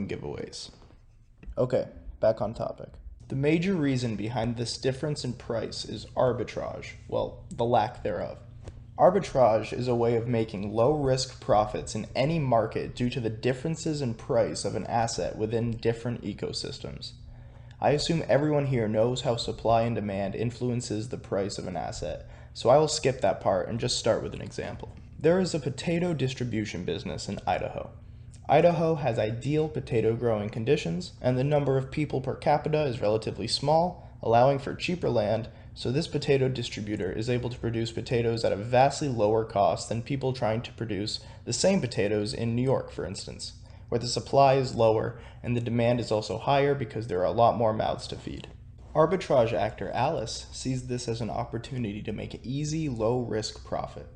Safemoon giveaways. Okay, back on topic. The major reason behind this difference in price is arbitrage, well, the lack thereof. Arbitrage is a way of making low-risk profits in any market due to the differences in price of an asset within different ecosystems. I assume everyone here knows how supply and demand influences the price of an asset, so I will skip that part and just start with an example. There is a potato distribution business in Idaho. Idaho has ideal potato growing conditions, and the number of people per capita is relatively small, allowing for cheaper land, so this potato distributor is able to produce potatoes at a vastly lower cost than people trying to produce the same potatoes in New York, for instance, where the supply is lower and the demand is also higher because there are a lot more mouths to feed. Arbitrage actor Alice sees this as an opportunity to make an easy, low-risk profit.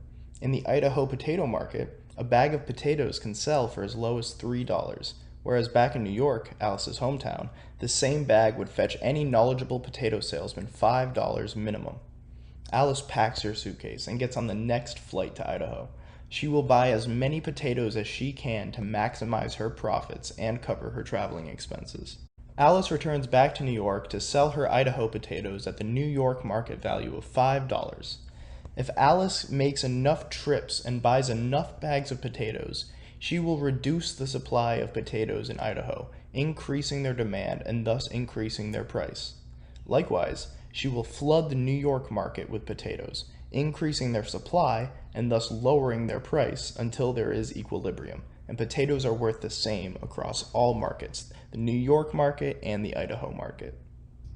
In the Idaho potato market, a bag of potatoes can sell for as low as $3, whereas back in New York, Alice's hometown, the same bag would fetch any knowledgeable potato salesman $5 minimum. Alice packs her suitcase and gets on the next flight to Idaho. She will buy as many potatoes as she can to maximize her profits and cover her traveling expenses. Alice returns back to New York to sell her Idaho potatoes at the New York market value of $5. If Alice makes enough trips and buys enough bags of potatoes, she will reduce the supply of potatoes in Idaho, increasing their demand and thus increasing their price. Likewise, she will flood the New York market with potatoes, increasing their supply and thus lowering their price until there is equilibrium, and potatoes are worth the same across all markets, the New York market and the Idaho market.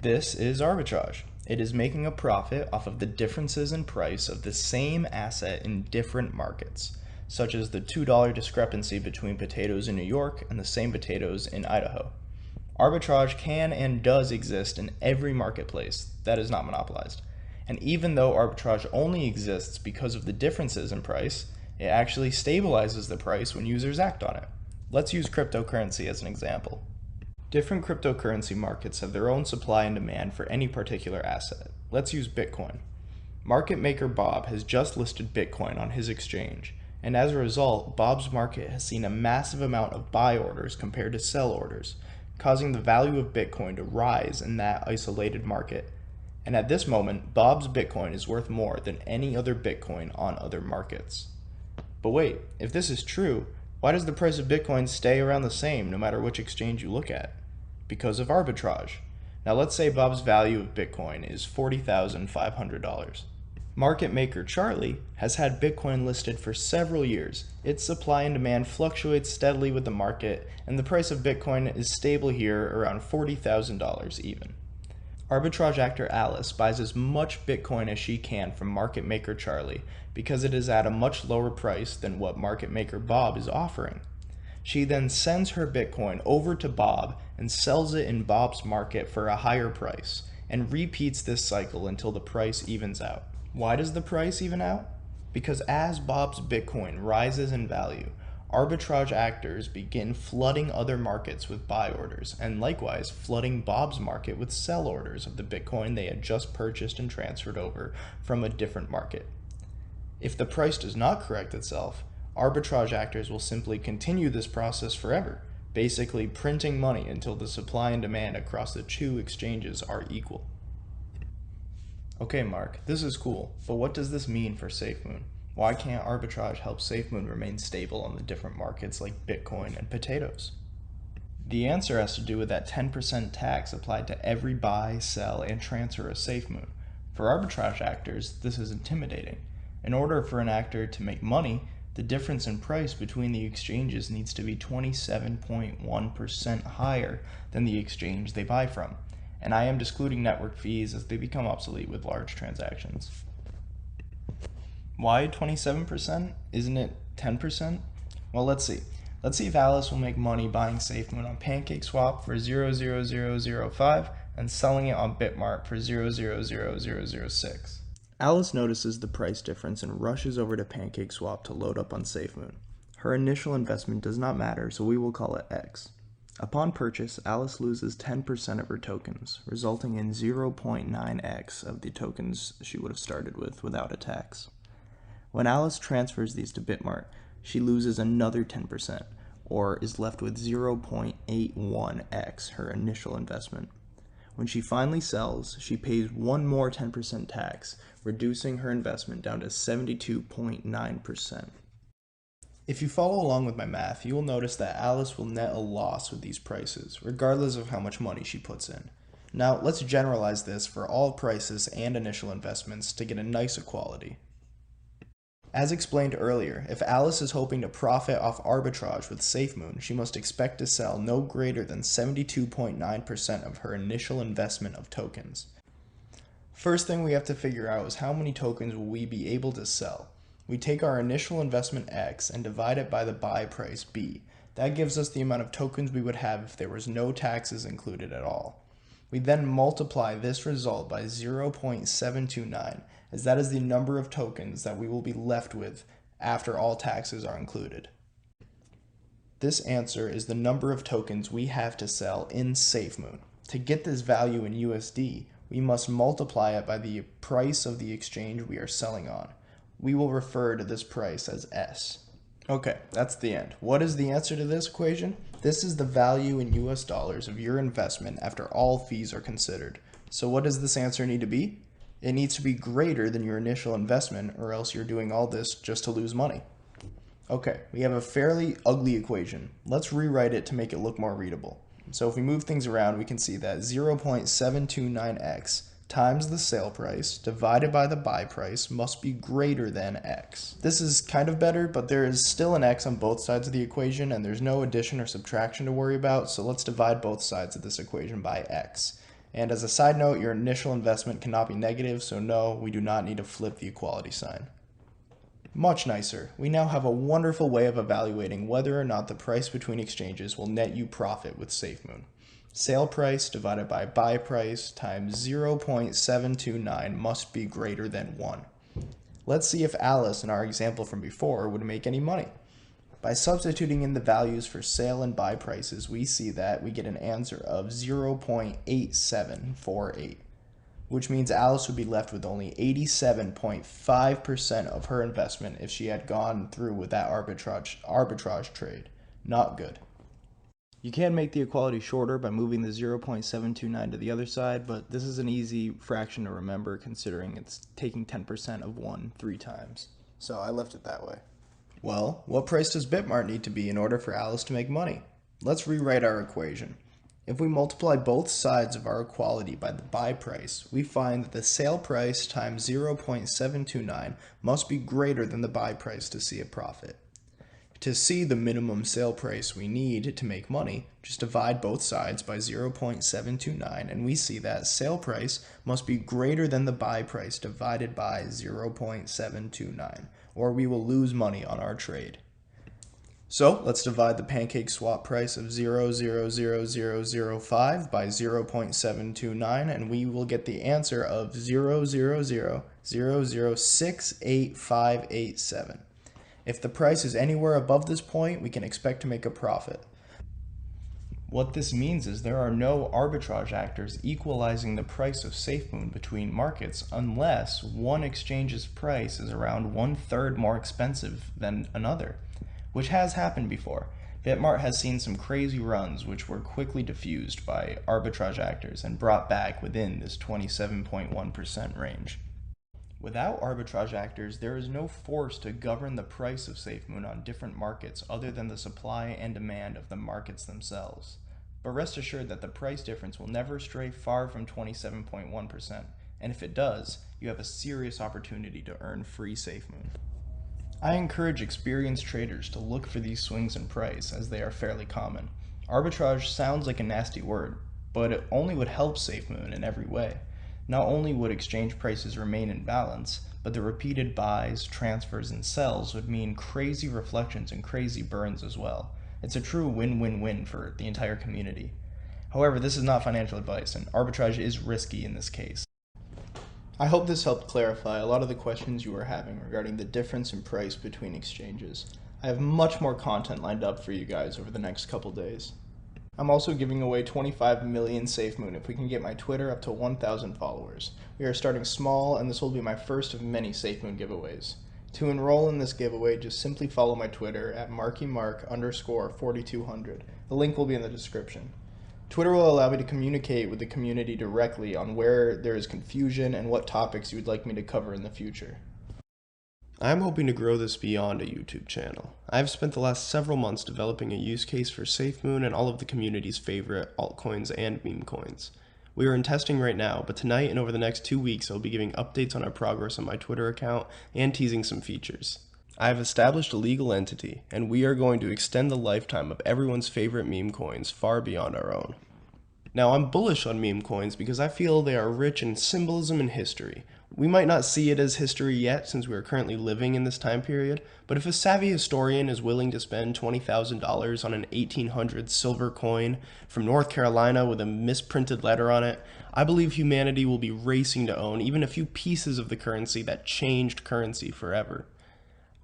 This is arbitrage. It is making a profit off of the differences in price of the same asset in different markets, such as the $2 discrepancy between potatoes in New York and the same potatoes in Idaho. Arbitrage can and does exist in every marketplace that is not monopolized. And even though arbitrage only exists because of the differences in price, it actually stabilizes the price when users act on it. Let's use cryptocurrency as an example. Different cryptocurrency markets have their own supply and demand for any particular asset. Let's use Bitcoin. Market maker Bob has just listed Bitcoin on his exchange, and as a result, Bob's market has seen a massive amount of buy orders compared to sell orders, causing the value of Bitcoin to rise in that isolated market. And at this moment, Bob's Bitcoin is worth more than any other Bitcoin on other markets. But wait, if this is true, why does the price of Bitcoin stay around the same no matter which exchange you look at? Because of arbitrage. Now let's say Bob's value of Bitcoin is $40,500. Market maker Charlie has had Bitcoin listed for several years. Its supply and demand fluctuates steadily with the market, and the price of Bitcoin is stable here around $40,000 even. Arbitrage actor Alice buys as much Bitcoin as she can from market maker Charlie because it is at a much lower price than what market maker Bob is offering. She then sends her Bitcoin over to Bob and sells it in Bob's market for a higher price, and repeats this cycle until the price evens out. Why does the price even out? Because as Bob's Bitcoin rises in value, arbitrage actors begin flooding other markets with buy orders, and likewise flooding Bob's market with sell orders of the Bitcoin they had just purchased and transferred over from a different market. If the price does not correct itself, arbitrage actors will simply continue this process forever, basically printing money until the supply and demand across the two exchanges are equal. Okay, Mark, this is cool, but what does this mean for Safemoon? Why can't arbitrage help Safemoon remain stable on the different markets like Bitcoin and potatoes? The answer has to do with that 10% tax applied to every buy, sell, and transfer of Safemoon. For arbitrage actors, this is intimidating. In order for an actor to make money, the difference in price between the exchanges needs to be 27.1% higher than the exchange they buy from, and I am excluding network fees as they become obsolete with large transactions. Why 27%? Isn't it 10%? Well, let's see. Let's see if Alice will make money buying Safemoon on PancakeSwap for 0.00005 and selling it on Bitmart for 0.00006. Alice notices the price difference and rushes over to PancakeSwap to load up on Safemoon. Her initial investment does not matter, so we will call it X. Upon purchase, Alice loses 10% of her tokens, resulting in 0.9x of the tokens she would have started with without a tax. When Alice transfers these to Bitmart, she loses another 10%, or is left with 0.81x her initial investment. When she finally sells, she pays one more 10% tax, reducing her investment down to 72.9%. If you follow along with my math, you will notice that Alice will net a loss with these prices, regardless of how much money she puts in. Now, let's generalize this for all prices and initial investments to get a nice equality. As explained earlier, if Alice is hoping to profit off arbitrage with Safemoon, she must expect to sell no greater than 72.9% of her initial investment of tokens. First thing we have to figure out is how many tokens will we be able to sell. We take our initial investment X and divide it by the buy price B. That gives us the amount of tokens we would have if there was no taxes included at all. We then multiply this result by 0.729, as that is the number of tokens that we will be left with after all taxes are included. This answer is the number of tokens we have to sell in Safemoon. To get this value in USD, we must multiply it by the price of the exchange we are selling on. We will refer to this price as S. Okay, that's the end. What is the answer to this equation? This is the value in US dollars of your investment after all fees are considered. So what does this answer need to be? It needs to be greater than your initial investment, or else you're doing all this just to lose money. Okay, we have a fairly ugly equation. Let's rewrite it to make it look more readable. So if we move things around, we can see that 0.729x times the sale price divided by the buy price must be greater than x. This is kind of better, but there is still an x on both sides of the equation and there's no addition or subtraction to worry about, so let's divide both sides of this equation by x. And as a side note, your initial investment cannot be negative, so no, we do not need to flip the equality sign. Much nicer. We now have a wonderful way of evaluating whether or not the price between exchanges will net you profit with Safemoon. Sale price divided by buy price times 0.729 must be greater than 1. Let's see if Alice, in our example from before, would make any money. By substituting in the values for sale and buy prices, we see that we get an answer of 0.8748, which means Alice would be left with only 87.5% of her investment if she had gone through with that arbitrage trade. Not good. You can make the equality shorter by moving the 0.729 to the other side, but this is an easy fraction to remember considering it's taking 10% of 1 3 times. So I left it that way. Well, what price does Bitmart need to be in order for Alice to make money? Let's rewrite our equation. If we multiply both sides of our equality by the buy price, we find that the sale price times 0.729 must be greater than the buy price to see a profit. To see the minimum sale price we need to make money, just divide both sides by 0.729 and we see that sale price must be greater than the buy price divided by 0.729, or we will lose money on our trade. So let's divide the pancake swap price of 0.00005 by 0.729 and we will get the answer of 0.000068587. If the price is anywhere above this point, we can expect to make a profit. What this means is there are no arbitrage actors equalizing the price of Safemoon between markets unless one exchange's price is around 1/3 more expensive than another, which has happened before. Bitmart has seen some crazy runs which were quickly diffused by arbitrage actors and brought back within this 27.1% range. Without arbitrage actors, there is no force to govern the price of Safemoon on different markets other than the supply and demand of the markets themselves. But rest assured that the price difference will never stray far from 27.1%, and if it does, you have a serious opportunity to earn free Safemoon. I encourage experienced traders to look for these swings in price, as they are fairly common. Arbitrage sounds like a nasty word, but it only would help Safemoon in every way. Not only would exchange prices remain in balance, but the repeated buys, transfers, and sells would mean crazy reflections and crazy burns as well. It's a true win-win-win for the entire community. However, this is not financial advice, and arbitrage is risky in this case. I hope this helped clarify a lot of the questions you were having regarding the difference in price between exchanges. I have much more content lined up for you guys over the next couple days. I'm also giving away 25 million Safemoon if we can get my Twitter up to 1,000 followers. We are starting small, and this will be my first of many Safemoon giveaways. To enroll in this giveaway, just simply follow my Twitter at markymark_4200. The link will be in the description. Twitter will allow me to communicate with the community directly on where there is confusion and what topics you would like me to cover in the future. I'm hoping to grow this beyond a YouTube channel. I've spent the last several months developing a use case for Safemoon and all of the community's favorite altcoins and meme coins. We are in testing right now, but tonight and over the next 2 weeks I'll be giving updates on our progress on my Twitter account and teasing some features. I have established a legal entity, and we are going to extend the lifetime of everyone's favorite meme coins far beyond our own. Now, I'm bullish on meme coins because I feel they are rich in symbolism and history. We might not see it as history yet since we are currently living in this time period, but if a savvy historian is willing to spend $20,000 on an 1800s silver coin from North Carolina with a misprinted letter on it, I believe humanity will be racing to own even a few pieces of the currency that changed currency forever.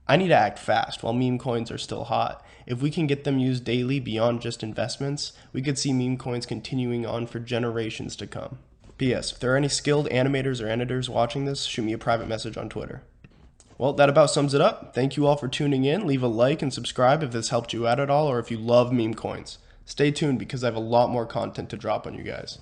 I need to act fast while meme coins are still hot. If we can get them used daily beyond just investments, we could see meme coins continuing on for generations to come. P.S. If there are any skilled animators or editors watching this, shoot me a private message on Twitter. Well, that about sums it up. Thank you all for tuning in. Leave a like and subscribe if this helped you out at all or if you love meme coins. Stay tuned because I have a lot more content to drop on you guys.